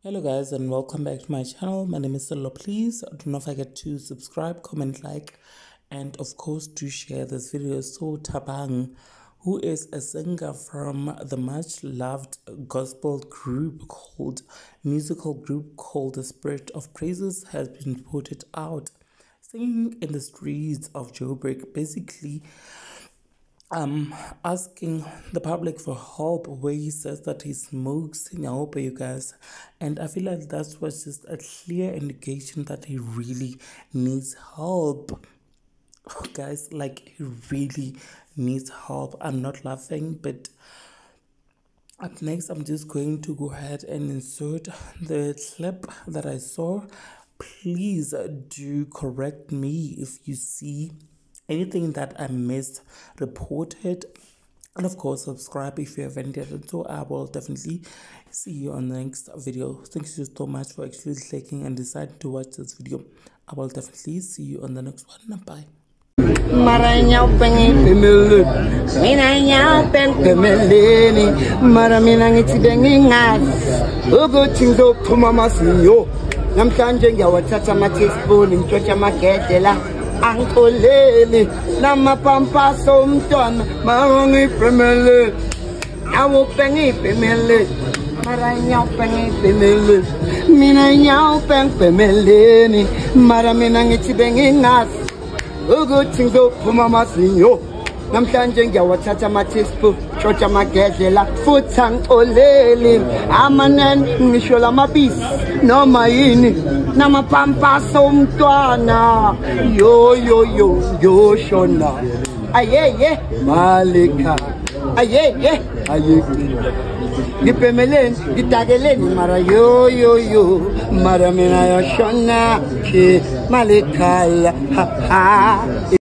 Hello guys and welcome back to my channel. My name is Solo. Please do not forget to subscribe, comment, like, and of course to share this video. So Thabang, who is a singer from the much loved gospel musical group called The Spirit of Praises, has been reported out singing in the streets of Joburg, basically asking the public for help, where he says that he smokes in Hobbo, you guys. And I feel like that was just a clear indication that he really needs help. Guys, like, he really needs help. I'm not laughing, but up next I'm just going to go ahead and insert the clip that I saw. Please do correct me if you see anything that I missed, report it, and of course subscribe if you haven't yet. And so I will definitely see you on the next video. Thank you so much for actually clicking and deciding to watch this video. I will definitely see you on the next one. Bye. Angolele namapampa somton marongi pemele awo pengi pemele maranya pengi pemele mina nyao peng pemele ni maramina ngithi bengi ngas ukuthi ngizophuma masinyo namhlanje ngiyawathatha ama-teaspoon shotsha amagedlela futhi angixoleli amanen ngisho lamabisi noma yini namapampasa omntwana yo shona ayeye malika ayeye ngipemeleni ngitakeleni mara yo mara mina yo shona ke malika ha